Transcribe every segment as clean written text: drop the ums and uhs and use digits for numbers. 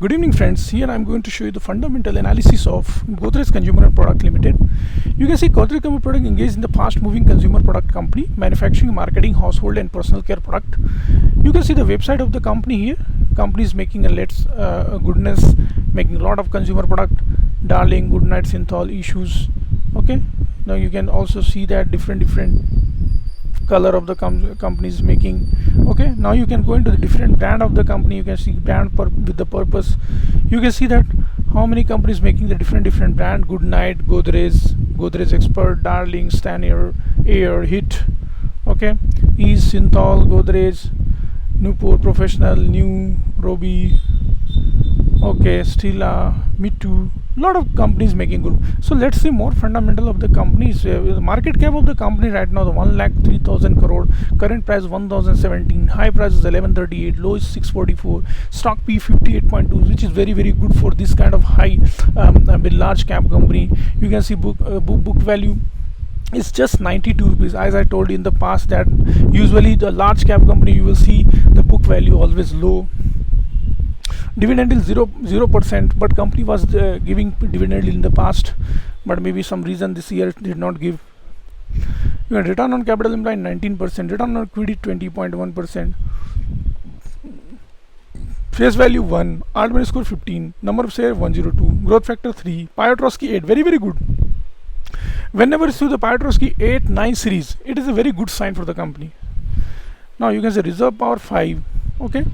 Good evening friends, here I am going to show you the fundamental analysis of Godrej Consumer and Product Limited. You can see Godrej Consumer Product engaged in the fast moving consumer product company, manufacturing, marketing, household and personal care product. You can see the website of the company here. Company is making a goodness, making a lot of consumer product, Darling, Goodnight, Synthol, issues. Okay, now you can also see that different color of the company is making. Okay, now you can go into the different brand of the company. You can see brand with the purpose. You can see that how many companies making the different brand: Goodnight, Godrej Expert, Darling, Stanier, Air, Hit. Okay, Ease, Synthol, Godrej, Newport Professional, New, Robi. Okay, Stila, Mitu, lot of companies making good. So let's see more fundamental of the companies. The market cap of the company right now, the 1,03,000 crore, current price 1,017, high price is 1138, low is 644, stock P 58.2, which is very good for this kind of high large cap company. You can see book value is just 92 rupees. As I told you in the past that usually the large cap company you will see the book value always low. Dividend is 0%, but company was giving dividend in the past, but maybe some reason this year did not give. You have return on capital employed 19%, return on equity 20.1%, face value 1, Altman score 15, number of share 102, growth factor 3, Piotrowski 8, very good. Whenever you see the Piotrowski 8, 9 series, it is a very good sign for the company. Now you can say reserve power 5, okay,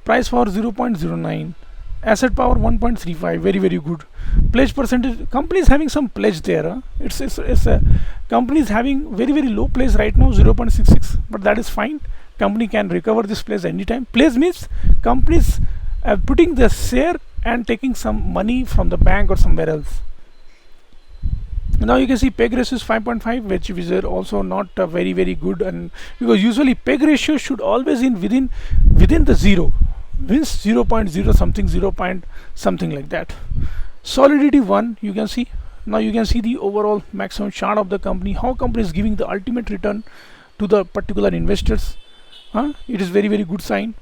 price power 0.09, asset power 1.35, very good. Pledge percentage, company is having some pledge there. It's a company is having very low pledge right now, 0.66, but that is fine. Company can recover this pledge anytime. Pledge means companies putting the share and taking some money from the bank or somewhere else. Now you can see PEG ratio is 5.5, which is also not very good, and because usually PEG ratio should always within the 0, means 0.0 something, 0 point something like that. Solidity 1, you can see. Now you can see the overall maximum chart of the company, how company is giving the ultimate return to the particular investors. It is very good sign.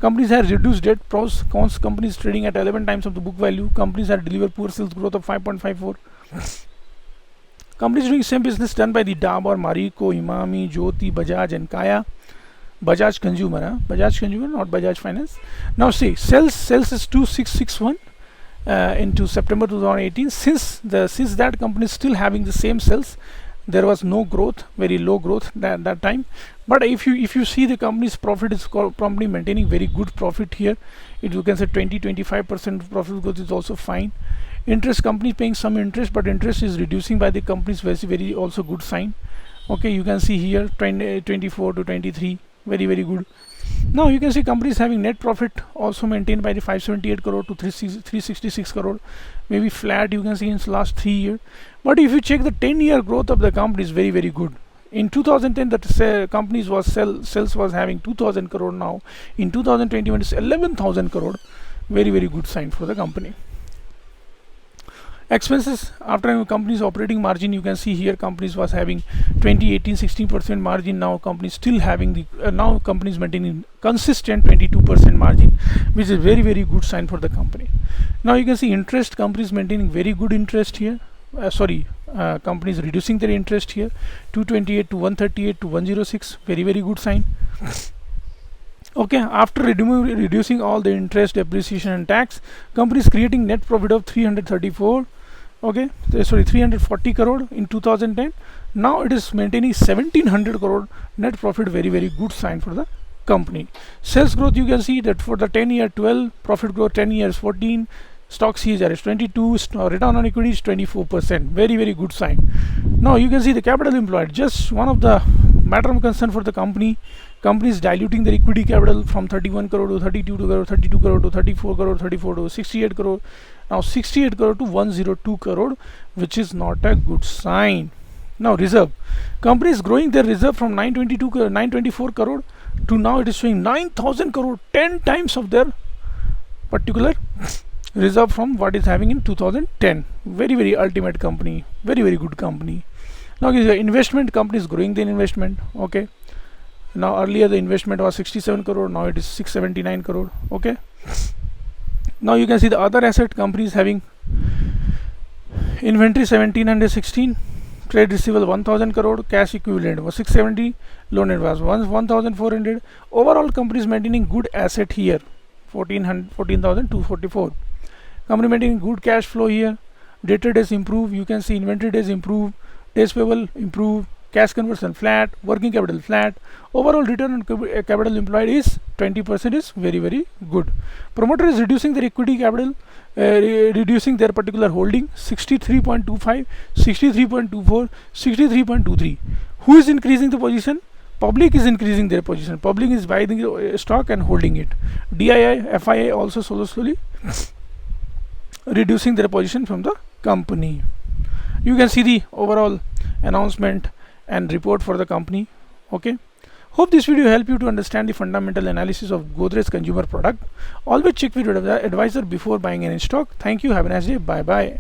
Companies have reduced debt, pros, cons. Companies trading at 11 times of the book value. Companies have delivered poor sales growth of 5.54. Companies doing same business done by the Dabur, Marico, Imami, Jyoti, Bajaj and Kaya. Bajaj Consumer, Bajaj Consumer, not Bajaj Finance. Now see, sales is 2661 into September 2018. Since that company is still having the same sales, there was no growth, very low growth that time. But if you see the company's profit is probably maintaining very good profit here. You can say 20-25% profit growth is also fine. Interest, company paying some interest, but interest is reducing by the company's very also good sign. Okay, you can see here 24 to 23, very good. Now you can see companies having net profit also maintained by the 578 crore to 366 crore, maybe flat you can see in last 3 years. But if you check the 10-year growth of the company is very good. In 2010 the companies sales was having 2000 crore. Now in 2021 it's 11,000 crore, very good sign for the company. Expenses after company's operating margin, you can see here companies was having 16% margin. Now companies still having the now companies maintaining consistent 22% margin, which is very good sign for the company. Now you can see interest, companies maintaining very good interest here. Companies reducing their interest here, 228 to 138 to 106, very good sign. Okay, after reducing all the interest, depreciation and tax, companies creating net profit of 334. Okay, 340 crore in 2010. Now it is maintaining 1700 crore net profit, very good sign for the company. Sales growth, you can see that for the 10-year 12, profit growth 10 years 14, stock CAGR is 22, return on equity is 24%, very good sign. Now you can see the capital employed, just one of the matter of concern for the company. Company is diluting their equity capital from 31 crore to 32 crore, 32 crore to 34 crore, 34 to 68 crore. Now 68 crore to 102 crore, which is not a good sign. Now reserve, company is growing their reserve from 924 crore to now it is showing 9,000 crore, 10 times of their particular reserve from what is having in 2010. Very ultimate company, very good company. Now the investment, company is growing their investment. Okay, now earlier the investment was 67 crore, now it is 679 crore. Okay, Now you can see the other asset companies having inventory 1716, trade receivable 1000 crore, cash equivalent was 670, loan advance 1400. Overall company is maintaining good asset here, 14,244. Company maintaining good cash flow here. Debtor days improve, you can see inventory days improve, days payable improve, cash conversion flat, working capital flat. Overall return on capital employed is 20%, is very good. Promoter is reducing their equity capital, reducing their particular holding, 63.25, 63.24, 63.23. Who is increasing the position? Public is increasing their position. Public is buying the stock and holding it. DII, FII also slowly reducing their position from the company. You can see the overall announcement and report for the company. Okay, hope this video helped you to understand the fundamental analysis of Godrej Consumer Product. Always check with your advisor before buying any stock. Thank you, have a nice day, bye bye.